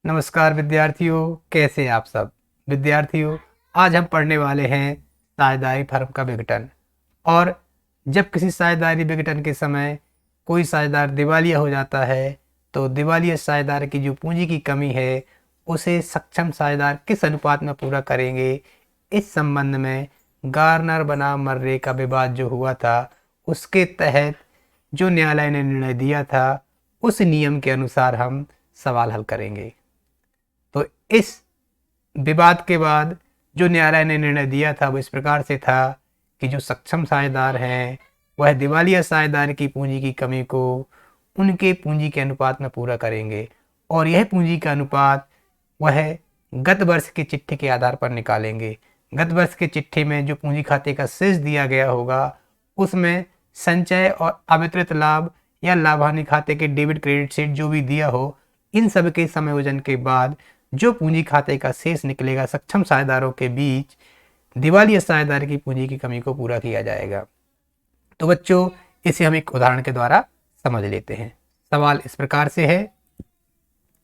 नमस्कार विद्यार्थियों, कैसे हैं आप सब। विद्यार्थियों, आज हम पढ़ने वाले हैं साझेदारी फर्म का विघटन। और जब किसी साझेदारी विघटन के समय कोई साझेदार दिवालिया हो जाता है तो दिवालिया साझेदार की जो पूंजी की कमी है उसे सक्षम साझेदार किस अनुपात में पूरा करेंगे, इस संबंध में गार्नर बनाम मर्रे का विवाद जो हुआ था उसके तहत जो न्यायालय ने निर्णय दिया था उस नियम के अनुसार हम सवाल हल करेंगे। तो इस विवाद के बाद जो न्यायालय ने निर्णय दिया था वो इस प्रकार से था कि जो सक्षम साझेदार हैं वह दिवालिया साझेदार की पूंजी की कमी को उनके पूंजी के अनुपात में पूरा करेंगे, और यह पूंजी का अनुपात वह गत वर्ष की चिट्ठी के आधार पर निकालेंगे। गत वर्ष की चिट्ठी में जो पूंजी खाते का शेष दिया गया होगा उसमें संचय और अवितरित लाभ या लाभानी खाते के डेबिट क्रेडिट शीट जो भी दिया हो, इन सब के समायोजन के बाद जो पूंजी खाते का शेष निकलेगा सक्षम साझेदारों के बीच दिवालिया साझेदार की पूंजी की कमी को पूरा किया जाएगा। तो बच्चों, इसे हम एक उदाहरण के द्वारा समझ लेते हैं। सवाल इस प्रकार से है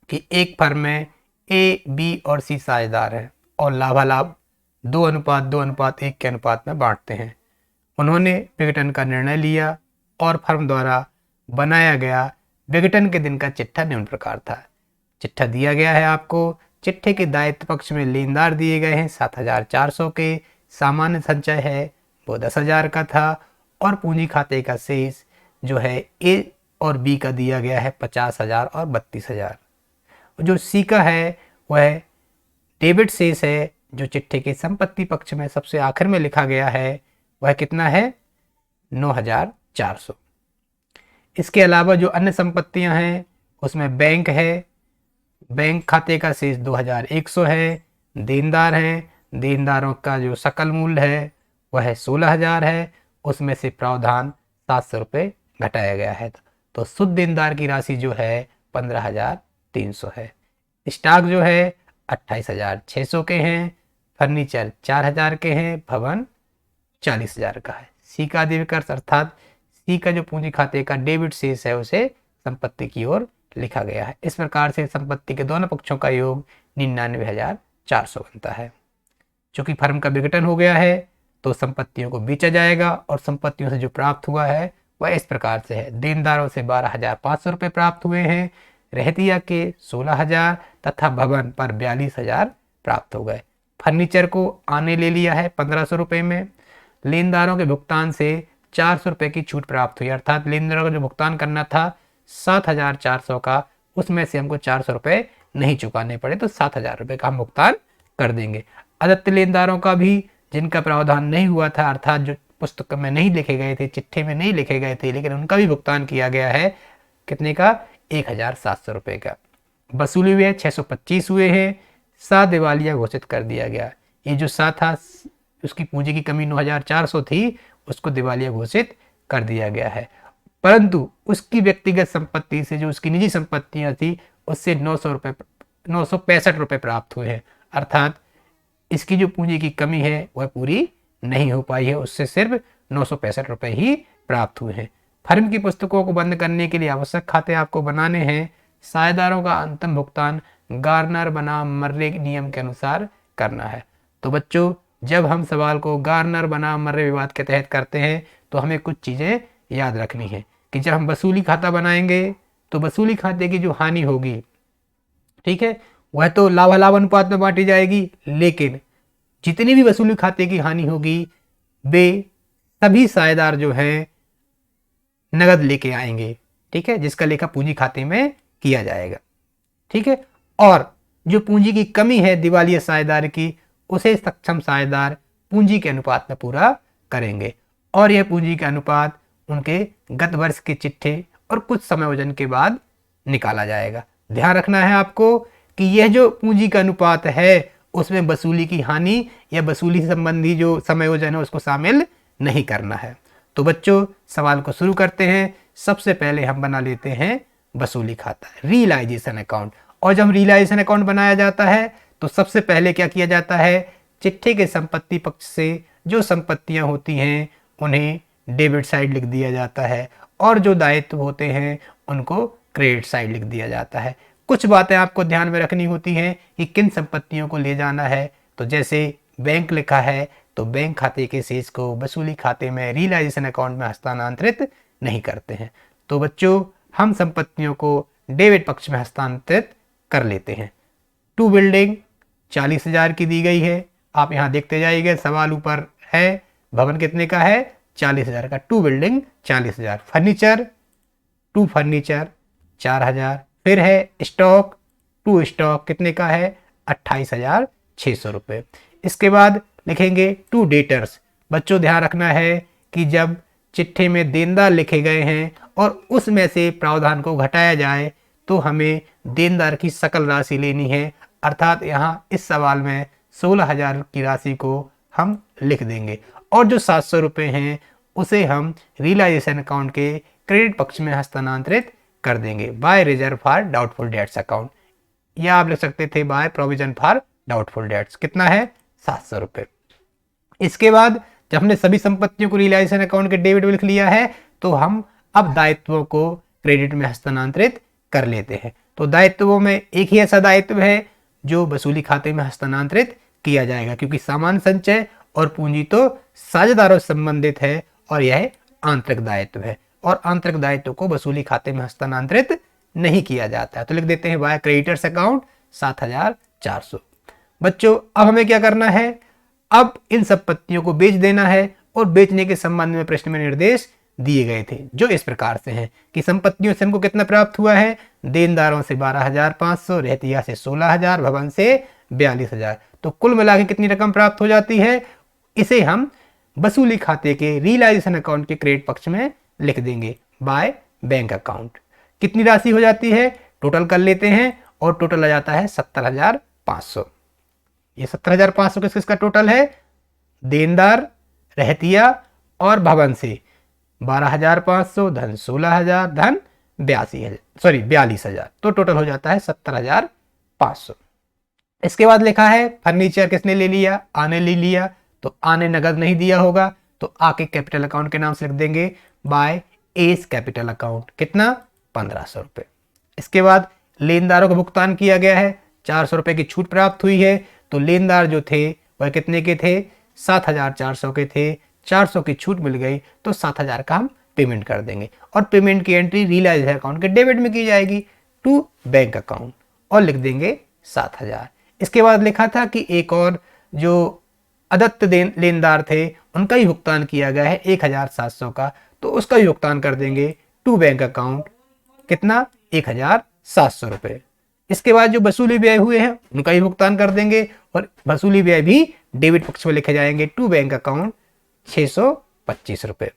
कि एक फर्म में ए, बी और सी साझेदार है और लाभालाभ 2:2:1 के अनुपात में बांटते हैं। उन्होंने विघटन का निर्णय लिया और फर्म द्वारा बनाया गया विघटन के दिन का चिट्ठा निम्न प्रकार था। चिट्ठा दिया गया है आपको। चिट्ठे के दायित्व पक्ष में लेनदार दिए गए हैं 7,400 के, सामान्य संचय है वो 10,000 का था, और पूंजी खाते का शेष जो है ए और बी का दिया गया है 50,000 और 32,000। जो सी का है वह डेबिट शेष है जो चिट्ठे के संपत्ति पक्ष में सबसे आखिर में लिखा गया है, वह कितना है 9,400। इसके अलावा जो अन्य संपत्तियां हैं उसमें बैंक है, बैंक खाते का शेष 2,100 है। देनदार हैं, देनदारों का जो सकल मूल्य है वह 16,000 है, उसमें से प्रावधान 700 रुपये घटाया गया है। तो शुद्ध देनदार की राशि जो है 15,300 है। स्टॉक जो है 28,600 के हैं, फर्नीचर 4,000 के हैं, भवन 40,000 का है। सी का अधिविकर्ष अर्थात सी का जो पूंजी खाते का डेबिट शेष है उसे संपत्ति की ओर लिखा गया है। इस प्रकार से संपत्ति के दोनों पक्षों का योग 99,400 बनता है। चूंकि फर्म का विघटन हो गया है तो संपत्तियों को बेचा जाएगा, और संपत्तियों से जो प्राप्त हुआ है वह इस प्रकार से है। देनदारों से 12,500 रुपये प्राप्त हुए हैं, रहतिया के 16,000 तथा भवन पर 42,000 प्राप्त हो गए। फर्नीचर को आने ले लिया है 1,500 रुपये में। लेनदारों के भुगतान से 400 रुपये की छूट प्राप्त हुई, अर्थात लेनदारों को जो भुगतान करना था 7,400 का, उसमें से हमको 400 रुपये नहीं चुकाने पड़े तो 7,000 रुपये का हम भुगतान कर देंगे। अदत्त लेनदारों का भी जिनका प्रावधान नहीं हुआ था, अर्थात जो पुस्तक में नहीं लिखे गए थे, चिट्ठे में नहीं लिखे गए थे, लेकिन उनका भी भुगतान किया गया है। कितने का 1,700 रुपये का वसूली हुए 625 हुए हैं। सा दिवालिया घोषित कर दिया गया। ये जो सा था उसकी पूंजी की कमी 9,400 थी, उसको दिवालिया घोषित कर दिया गया है, परंतु उसकी व्यक्तिगत संपत्ति से जो उसकी निजी संपत्तियां थी उससे 965 रुपये प्राप्त हुए हैं, अर्थात इसकी जो पूंजी की कमी है वह पूरी नहीं हो पाई है, उससे सिर्फ 965 रुपये ही प्राप्त हुए हैं। फर्म की पुस्तकों को बंद करने के लिए आवश्यक खाते आपको बनाने हैं। साझेदारों का अंतिम भुगतान गार्नर बनाम मर्रे नियम के अनुसार करना है। तो बच्चों, जब हम सवाल को गार्नर बनाम मर्रे विवाद के तहत करते हैं तो हमें कुछ चीज़ें याद रखनी है कि जब हम वसूली खाता बनाएंगे तो वसूली खाते की जो हानि होगी, ठीक है, वह तो लाभालाभ अनुपात में बांटी जाएगी, लेकिन जितनी भी वसूली खाते की हानि होगी वे सभी साझेदार जो हैं नगद लेके आएंगे, ठीक है, जिसका लेखा पूंजी खाते में किया जाएगा, ठीक है। और जो पूंजी की कमी है दिवालिया साझेदार की, उसे सक्षम साझेदार पूंजी के अनुपात में पूरा करेंगे, और यह पूंजी का अनुपात उनके गत वर्ष के चिट्ठे और कुछ समायोजन के बाद निकाला जाएगा। ध्यान रखना है आपको कि यह जो पूंजी का अनुपात है उसमें वसूली की हानि या वसूली संबंधी जो समायोजन है उसको शामिल नहीं करना है। तो बच्चों, सवाल को शुरू करते हैं। सबसे पहले हम बना लेते हैं वसूली खाता, रियलाइजेशन अकाउंट। और जब रियलाइजेशन अकाउंट बनाया जाता है तो सबसे पहले क्या किया जाता है, चिट्ठे के संपत्ति पक्ष से जो संपत्तियां होती हैं उन्हें डेबिट साइड लिख दिया जाता है, और जो दायित्व होते हैं उनको क्रेडिट साइड लिख दिया जाता है। कुछ बातें आपको ध्यान में रखनी होती हैं कि किन संपत्तियों को ले जाना है। तो जैसे बैंक लिखा है तो बैंक खाते के शेष को वसूली खाते में रियलाइजेशन अकाउंट में हस्तांतरित नहीं करते हैं। तो बच्चों हम संपत्तियों को डेबिट पक्ष में हस्तांतरित कर लेते हैं। टू बिल्डिंग 40,000 की दी गई है। आप यहाँ देखते जाइएगा, सवाल ऊपर है, भवन कितने का है, 40,000 का। To building 40,000। Furniture, to furniture 4,000। फिर है स्टॉक, टू स्टॉक कितने का है, 28,600 रुपये। इसके बाद लिखेंगे टू डेटर्स। बच्चों ध्यान रखना है कि जब चिट्ठे में देनदार लिखे गए हैं और उसमें से प्रावधान को घटाया जाए तो हमें देनदार की सकल राशि लेनी है। अर्थात यहाँ इस सवाल में 16,000 की राशि को हम लिख देंगे और जो 700 रुपये हैं उसे हम रियलाइजेशन अकाउंट के क्रेडिट पक्ष में हस्तांतरित कर देंगे by reserve for doubtful debts account, या आप लिख सकते थे by provision for doubtful debts. कितना है, 700 रुपये। इसके बाद जब हमने सभी संपत्तियों को रियलाइजेशन अकाउंट के डेबिट में लिख लिया है तो हम अब दायित्वों को क्रेडिट में हस्तांतरित कर लेते हैं। तो दायित्वों में एक ही ऐसा दायित्व है जो वसूली खाते में हस्तांतरित किया जाएगा, क्योंकि सामान्य संचय और पूंजी तो साझेदारों से संबंधित है और यह आंतरिक दायित्व है और आंतरिक दायित्व को वसूली खाते में हस्तांतरित नहीं किया जाता है। तो लिख देते हैं बाय क्रेडिटर्स अकाउंट 7,400। बच्चों अब हमें क्या करना है, अब इन संपत्तियों को बेच देना है और बेचने के संबंध में प्रश्न में निर्देश दिए गए थे जो इस प्रकार से हैं कि संपत्तियों से हमको कितना प्राप्त हुआ है, देनदारों से 12,500, रहतिया से 16,000, भवन से 42,000। तो कुल मिला के कितनी रकम प्राप्त हो जाती है, इसे हम वसूली खाते के रियलाइजेशन अकाउंट के क्रेडिट पक्ष में लिख देंगे बाय बैंक अकाउंट। कितनी राशि हो जाती है, टोटल कर लेते हैं और टोटल आ जाता है 70,500। ये 70,500 किस किसका टोटल है, देनदार, रहतिया और भवन से 12,500, धन 16,000, धन 42,000। तो टोटल हो जाता है 70,500। इसके बाद लिखा है फर्नीचर किसने ले लिया, आने ले लिया। तो आने नगद नहीं दिया होगा तो आके कैपिटल अकाउंट के नाम से लिख देंगे बाय एस कैपिटल अकाउंट। कितना, 1,500 रुपये। इसके बाद लेनदारों को भुगतान किया गया है, 400 रुपये की छूट प्राप्त हुई है। तो लेनदार जो थे वह कितने के थे, 7,400 के थे। 400 की छूट मिल गई तो 7,000 का हम पेमेंट कर देंगे और पेमेंट की एंट्री रियलाइजेशन अकाउंट के डेबिट में की जाएगी टू बैंक अकाउंट और लिख देंगे 7,000। इसके बाद लिखा था कि एक और जो अदत्त लेनदार थे उनका ही भुगतान किया गया है 1,700 का, तो उसका भी भुगतान कर देंगे टू बैंक अकाउंट। कितना, 1,700 रुपये। इसके बाद जो वसूली व्यय हुए हैं उनका ही भुगतान कर देंगे और वसूली व्यय भी डेबिट पक्ष में लिखे जाएंगे टू बैंक अकाउंट 625 रुपये।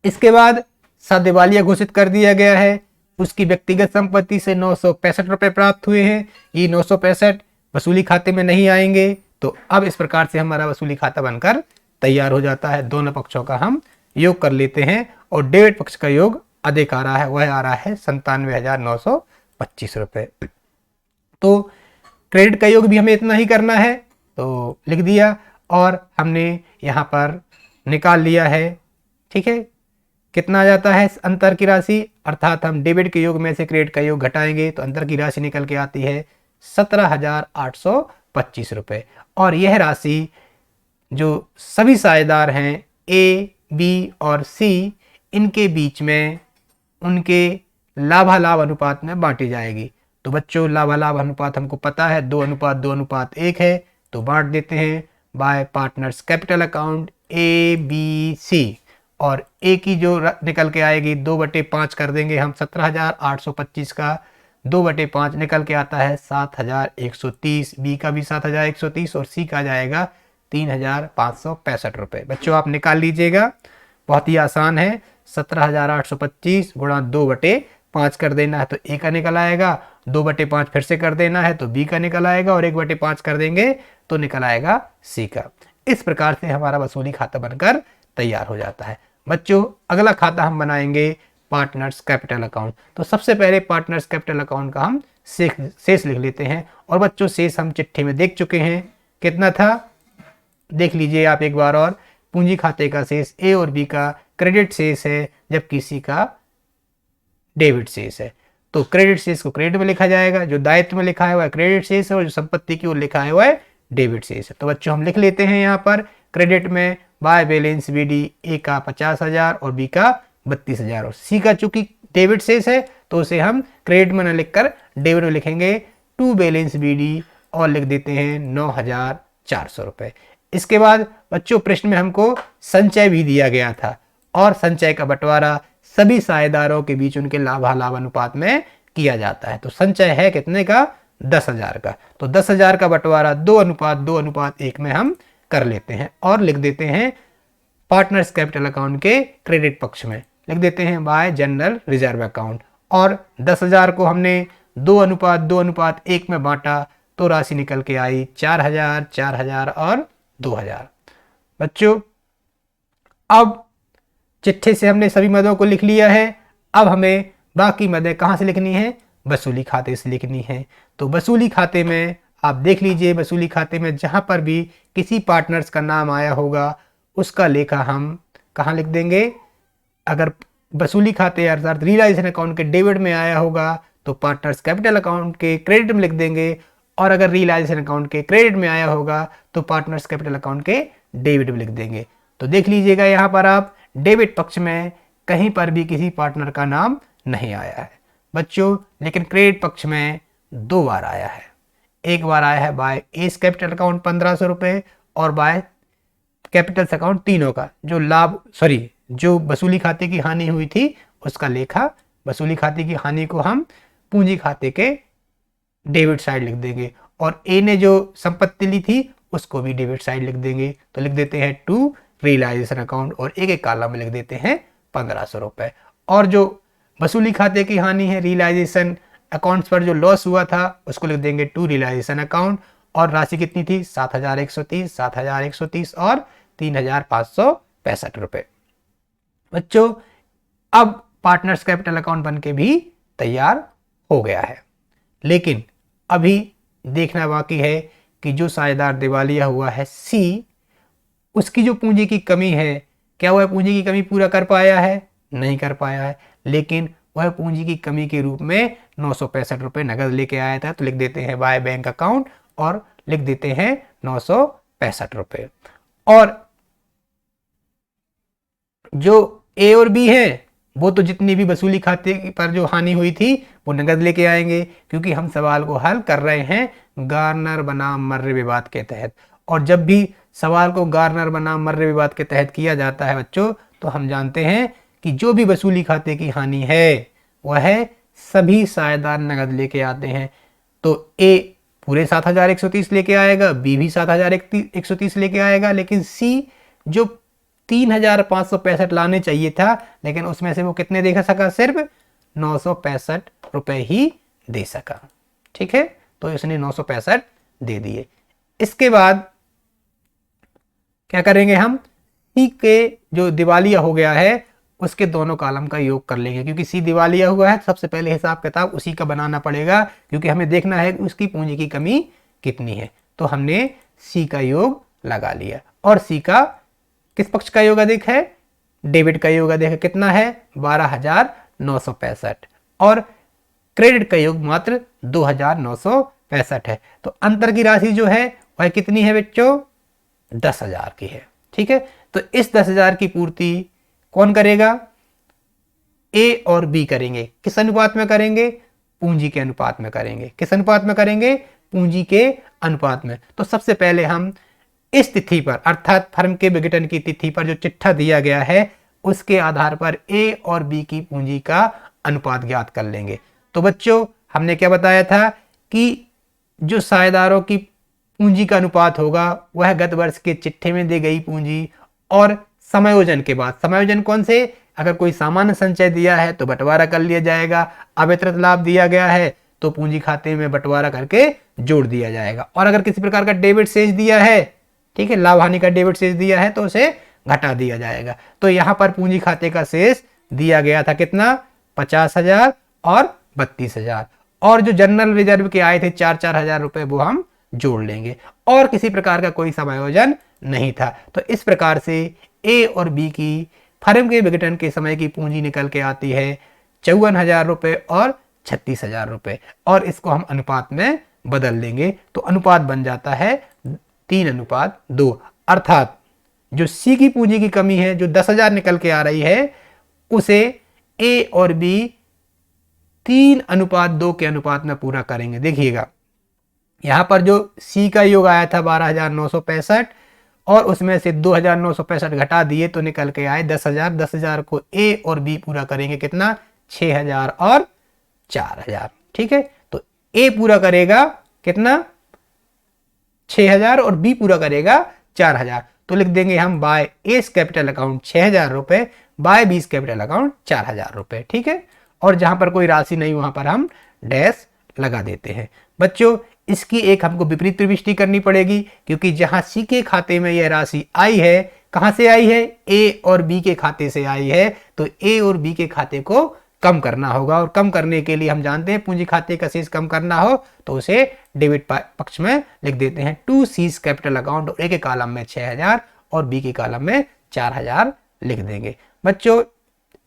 इसके बाद दिवालिया घोषित कर दिया गया है, उसकी व्यक्तिगत संपत्ति से 965 रुपये प्राप्त हुए हैं। ये 965 वसूली खाते में नहीं आएंगे। तो अब इस प्रकार से हमारा वसूली खाता बनकर तैयार हो जाता है। दोनों पक्षों का हम योग कर लेते हैं और डेबिट पक्ष का योग अधिक आ रहा है, वह आ रहा है 97,925 रुपये। तो क्रेडिट का योग भी हमें इतना ही करना है, तो लिख दिया और हमने यहाँ पर निकाल लिया है। ठीक है, कितना आ जाता है अंतर की राशि, अर्थात हम डेबिट के योग में से क्रेडिट का योग घटाएंगे तो अंतर की राशि निकल के आती है 17,825 रुपये। और यह राशि जो सभी साझेदार हैं ए, बी और सी, इनके बीच में उनके लाभालाभ अनुपात में बांटी जाएगी। तो बच्चों लाभालाभ अनुपात हमको पता है 2:2:1 है, तो बांट देते हैं by partners capital account A, B, C. और ए की जो निकल के आएगी 2/5 कर देंगे हम। 17,825 का 2/5 निकल के आता है 7,130। बी का भी 7,130 और सी का जाएगा 3,565 रुपये। बच्चों आप निकाल लीजिएगा, बहुत ही आसान है। 17,825 गुणा 2/5 कर देना है तो ए का निकल आएगा, 2/5 फिर से कर देना है तो बी का निकल आएगा और 1/5 कर देंगे तो निकल आएगा सी का। इस प्रकार से हमारा वसूली खाता बनकर तैयार हो जाता है। बच्चों अगला खाता हम बनाएंगे पार्टनर्स कैपिटल अकाउंट। तो सबसे पहले पार्टनर्स कैपिटल अकाउंट का हम शेष लिख लेते हैं। और बच्चों शेष हम चिट्ठी में देख चुके हैं, कितना था देख लीजिए आप एक बार और। पूंजी खाते का शेष ए और बी का क्रेडिट शेष है जबकि सी का डेबिट शेष है। तो क्रेडिट शेष को क्रेडिट में लिखा जाएगा, जो दायित्व में लिखा है वह क्रेडिट शेष है और जो संपत्ति की ओर लिखा है वह डेबिट शेष है। तो बच्चों हम लिख लेते हैं यहाँ पर क्रेडिट में बाय बैलेंस बीडी ए का 50,000 और बी का 32,000 और सी का चूंकि डेबिट शेष है तो उसे हम क्रेडिट में न लिखकर डेबिट में लिखेंगे टू बैलेंस बीडी और लिख देते हैं 9,400 रुपये। इसके बाद बच्चों प्रश्न में हमको संचय भी दिया गया था और संचय का बंटवारा सभी साझेदारों के बीच उनके लाभालाभ अनुपात में किया जाता है। तो संचय है कितने का? 10,000 का। तो 10,000 का बंटवारा 2:2:1 में हम कर लेते हैं और लिख देते हैं पार्टनर्स कैपिटल अकाउंट के क्रेडिट पक्ष में लिख देते हैं बाय जनरल रिजर्व अकाउंट। और 10,000 को हमने 2:2:1 में बांटा तो राशि निकल के आई 4,000, 4,000 और 2,000। बच्चों अब चिट्ठे से हमने सभी मदों को लिख लिया है। अब हमें बाकी मदें कहाँ से लिखनी है? वसूली खाते से लिखनी है। तो वसूली खाते में आप देख लीजिए, वसूली खाते में जहाँ पर भी किसी पार्टनर्स का नाम आया होगा उसका लेखा हम कहाँ लिख देंगे? अगर वसूली खाते अर्थात रियलाइजेशन अकाउंट के डेबिट में आया होगा तो पार्टनर्स कैपिटल अकाउंट के क्रेडिट में लिख देंगे, और अगर रियलाइजेशन अकाउंट के क्रेडिट में आया होगा तो पार्टनर्स कैपिटल अकाउंट के डेबिट में लिख देंगे। तो देख लीजिएगा यहाँ पर आप डेबिट पक्ष में कहीं पर भी किसी पार्टनर का नाम नहीं आया है बच्चों, लेकिन क्रेडिट पक्ष में 2 बार आया है। एक बार आया है बाय एस कैपिटल अकाउंट 1,500 रुपये और बाय कैपिटल्स अकाउंट तीनों का जो वसूली खाते की हानि हुई थी उसका लेखा, वसूली खाते की हानि को हम पूंजी खाते के डेबिट साइड लिख देंगे और ए ने जो संपत्ति ली थी उसको भी डेबिट साइड लिख देंगे। तो लिख देते हैं टू रियलाइजेशन अकाउंट और एक एक कॉलम में लिख देते हैं 1,500 रुपये। और जो वसूली खाते की हानि है रियलाइजेशन अकाउंट्स पर जो लॉस हुआ था उसको लिख देंगे टू रियलाइजेशन अकाउंट और राशि कितनी थी? 7,130, 7,130 और 3,565 रुपये। बच्चों अब पार्टनर्स कैपिटल अकाउंट बन के भी तैयार हो गया है, लेकिन अभी देखना बाकी है कि जो साझेदार दिवालिया हुआ है सी, उसकी जो पूंजी की कमी है, क्या वह पूंजी की कमी पूरा कर पाया है? नहीं कर पाया है, लेकिन वह पूंजी की कमी के रूप में 965 रुपये नगद लेके आया था। तो लिख देते हैं बाय बैंक अकाउंट और लिख देते हैं 965 रुपये। और जो ए और बी है वो तो जितनी भी वसूली खाते पर जो हानि हुई थी वो नगद लेके आएंगे, क्योंकि हम सवाल को हल कर रहे हैं गार्नर बनाम मर्रे विवाद के तहत। और जब भी सवाल को गार्नर बनाम मर्रे विवाद के तहत किया जाता है बच्चों, तो हम जानते हैं कि जो भी वसूली खाते की हानि है वह सभी साझेदार नगद लेके आते हैं। तो ए पूरे 7,130 लेके आएगा, बी भी 7,130 लेके आएगा, लेकिन सी जो 3,565 लाने चाहिए था, लेकिन उसमें से वो कितने दे सका? सिर्फ 965 रुपये ही दे सका। ठीक है, तो इसने 965 दे दिए। इसके बाद क्या करेंगे? हम सी के जो दिवालिया हो गया है उसके दोनों कॉलम का योग कर लेंगे, क्योंकि सी दिवालिया हुआ है तो सबसे पहले हिसाब किताब उसी का बनाना पड़ेगा, क्योंकि हमें देखना है कि उसकी पूंजी की कमी कितनी है। तो हमने सी का योग लगा लिया और सी का किस पक्ष का योग अधिक है? डेबिट का योग अधिक है। कितना है? 12,965 और क्रेडिट का योग मात्र 2,965 है। तो अंतर की राशि जो है वह कितनी है बच्चों? 10,000 की है। ठीक है, तो इस 10,000 की पूर्ति कौन करेगा? ए और बी करेंगे। किस अनुपात में करेंगे? पूंजी के अनुपात में करेंगे। किस अनुपात में करेंगे? पूंजी के अनुपात में। तो सबसे पहले हम इस तिथि पर अर्थात फर्म के विघटन की तिथि पर जो चिट्ठा दिया गया है उसके आधार पर ए और बी की पूंजी का अनुपात ज्ञात कर लेंगे। तो बच्चों हमने क्या बताया था कि जो साझेदारों की पूंजी का अनुपात होगा वह गत वर्ष के चिट्ठे में दी गई पूंजी और समायोजन के बाद, समायोजन कौन से? अगर कोई सामान्य संचय दिया है तो बंटवारा कर लिया जाएगा, अवितरित लाभ दिया गया है तो पूंजी खाते में बंटवारा करके जोड़ दिया जाएगा, और अगर किसी प्रकार का डेबिट शेष दिया है, ठीक है, लाभ हानि का डेबिट शेष दिया है तो उसे घटा दिया जाएगा। तो यहाँ पर पूंजी खाते का शेष दिया गया था कितना? 50,000 और 32,000, और जो जनरल रिजर्व के आए थे 4,000 रुपए वो हम जोड़ लेंगे, और किसी प्रकार का कोई समायोजन नहीं था। तो इस प्रकार से ए और बी की फर्म के विघटन के समय की पूंजी निकल के आती है 54,000 रुपए और 36,000 रुपये। और इसको हम अनुपात में बदल देंगे तो अनुपात बन जाता है 3:2। अर्थात जो सी की पूंजी की कमी है, जो 10,000 निकल के आ रही है, उसे ए और बी 3:2 के अनुपात में पूरा करेंगे। देखिएगा यहां पर जो सी का योग आया था 12,965 और उसमें से 2,965 घटा दिए तो निकल के आए 10,000। 10,000 को ए और बी पूरा करेंगे कितना, 6,000 और 4,000। ठीक है, तो ए पूरा करेगा कितना, 6,000 और बी पूरा करेगा 4,000। तो लिख देंगे हम बाय एस कैपिटल अकाउंट 6,000 रुपए, बाय बीस कैपिटल अकाउंट 4,000 रुपए। ठीक है, और जहां पर कोई राशि नहीं वहां पर हम डैश लगा देते हैं। बच्चों इसकी एक हमको विपरीत प्रविष्टि करनी पड़ेगी, क्योंकि जहां सी के खाते में यह राशि आई है, कहां से आई है, ए और बी के खाते से आई है, तो ए और बी के खाते को कम करना होगा। और कम करने के लिए हम जानते हैं पूंजी खाते का शेष कम करना हो तो उसे डेबिट पक्ष में लिख देते हैं to C's capital account. A के कॉलम में 6,000 और बी के कॉलम में 4,000 लिख देंगे। बच्चों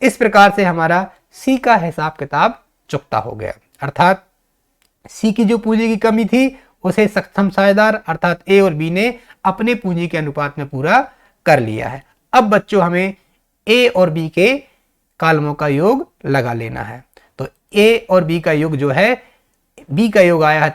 इस प्रकार से हमारा सी का हिसाब किताब चुकता हो गया। अर्थात सी की जो पूंजी की कमी थी उसे सक्षम साझेदार अर्थात ए और बी ने अपने पूंजी के अनुपात में पूरा कर लिया है। अब बच्चों हमें ए और बी के कॉलमों का योग लगा लेना है। तो ए और बी का योग जो है, बी का योग आया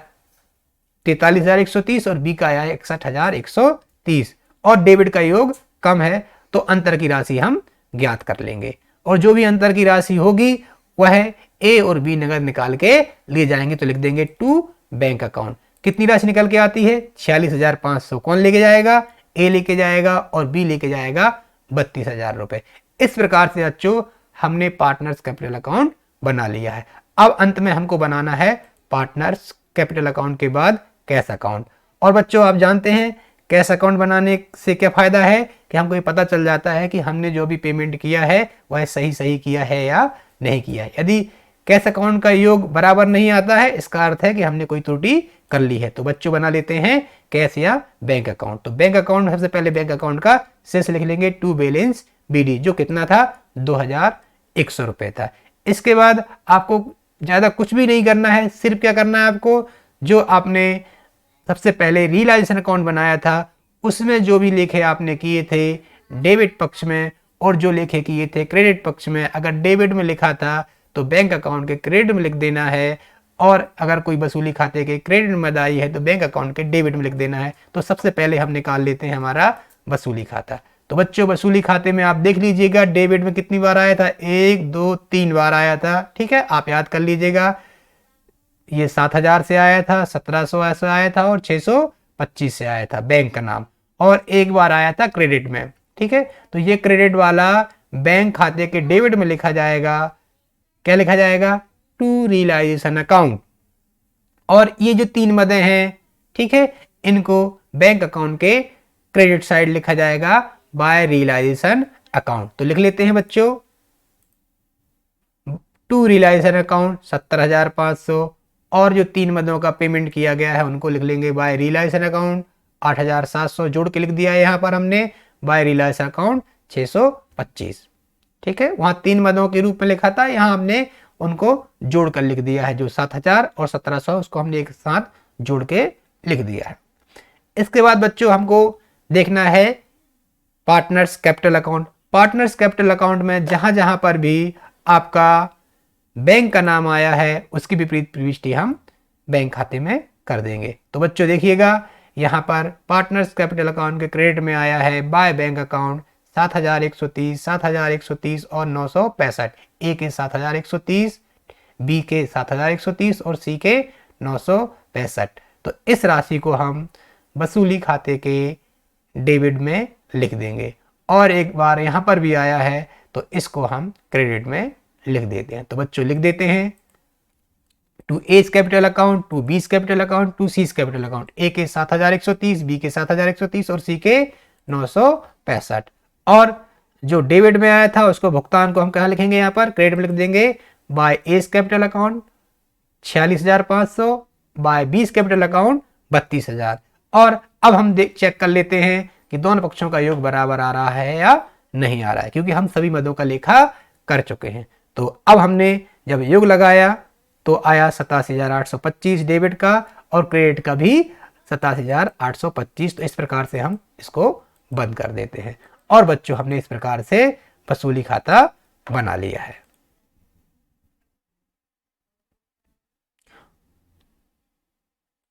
43,130 और बी का आया 61,130 और डेबिट का योग कम है तो अंतर की राशि हम ज्ञात कर लेंगे। और जो भी अंतर की राशि होगी वह ए और बी नगद निकाल के लिए जाएंगे। तो लिख देंगे टू बैंक अकाउंट। कितनी राशि निकल के आती है, 46,500। कौन लेके जाएगा, ए लेके जाएगा और बी लेके जाएगा 32,000 रुपए। इस प्रकार से बच्चों हमने पार्टनर्स कैपिटल अकाउंट बना लिया है। अब अंत में हमको बनाना है पार्टनर्स कैपिटल अकाउंट के बाद कैश अकाउंट। और बच्चों आप जानते हैं कैश अकाउंट बनाने से क्या फायदा है कि हमको ये पता चल जाता है कि हमने जो भी पेमेंट किया है वह सही किया है या नहीं किया है। यदि कैश अकाउंट का योग बराबर नहीं आता है इसका अर्थ है कि हमने कोई त्रुटि कर ली है। तो बच्चों बना लेते हैं कैश या बैंक अकाउंट। तो बैंक अकाउंट, सबसे पहले बैंक अकाउंट का शेष लिख लेंगे टू बैलेंस बीडी, जो कितना था 2,100 रुपए था। इसके बाद आपको ज्यादा कुछ भी नहीं करना है, सिर्फ क्या करना है आपको, जो आपने सबसे पहले रियलाइजेशन अकाउंट बनाया था उसमें जो भी लेखे आपने किए थे डेबिट पक्ष में और जो लेखे किए थे क्रेडिट पक्ष में, अगर डेबिट में लिखा था तो बैंक अकाउंट के क्रेडिट में लिख देना है, और अगर कोई वसूली खाते के क्रेडिट में अदाई है तो बैंक अकाउंट के डेबिट में लिख देना है। तो सबसे पहले हम निकाल लेते हैं हमारा वसूली खाता। तो बच्चों वसूली खाते में आप देख लीजिएगा डेबिट में कितनी बार आया था, 1 2 3 बार आया था। ठीक है, आप याद कर लीजिएगा। ये 7,000 से आया था, 1,700 से आया था और 625 से आया था बैंक का नाम, और एक बार आया था क्रेडिट में। ठीक है, तो ये क्रेडिट वाला बैंक खाते के डेबिट में लिखा जाएगा। क्या लिखा जाएगा, टू रियलाइजेशन अकाउंट। और ये जो 3 मदें हैं, ठीक है, इनको बैंक अकाउंट के क्रेडिट साइड लिखा जाएगा बाय रियलाइजेशन अकाउंट। तो लिख लेते हैं बच्चों टू रियलाइजेशन अकाउंट 70,500, और जो 3 मदों का पेमेंट किया गया है उनको लिख लेंगे बाय रियलाइजेशन अकाउंट 8,700 जोड़ के लिख दिया है यहाँ पर हमने बाय रियलाइजेशन अकाउंट 625। ठीक है, वहां 3 मदों के रूप में लिखा था, यहाँ हमने उनको जोड़ कर लिख दिया है। जो 7,000 और 1,700 उसको हमने एक साथ जोड़ के लिख दिया है। इसके बाद बच्चों हमको देखना है partners capital account. Partners capital account में जहां जहां पर भी आपका बैंक का नाम आया है उसकी विपरीत प्रविष्टि हम बैंक खाते में कर देंगे। तो बच्चों देखिएगा यहाँ पर पार्टनर्स कैपिटल अकाउंट के क्रेडिट में आया है बाय बैंक अकाउंट 7,130, 7,130 और 965। ए के 7,130, बी के 7,130 और सी के 965। तो इस राशि को हम वसूली खाते के डेबिट में लिख देंगे, और एक बार यहाँ पर भी आया है तो इसको हम क्रेडिट में लिख देते हैं। तो बच्चों लिख देते हैं to A's capital account, to B's capital account, to C's capital account. A के 7,130, बी के 7,130 और सी के 965। और जो डेबिट में आया था उसको भुगतान को हम कहाँ लिखेंगे, यहाँ पर क्रेडिट में लिख देंगे by A's capital account 46,500, by B's capital account 32,000। और अब हम चेक कर लेते हैं कि दोनों पक्षों का योग बराबर आ रहा है या नहीं आ रहा है, क्योंकि हम सभी मदों का लेखा कर चुके हैं। तो अब हमने जब योग लगाया तो आया 87,825 डेबिट का, और क्रेडिट का भी 87,825। तो इस प्रकार से हम इसको बंद कर देते हैं। और बच्चों, हमने इस प्रकार से वसूली खाता बना लिया है।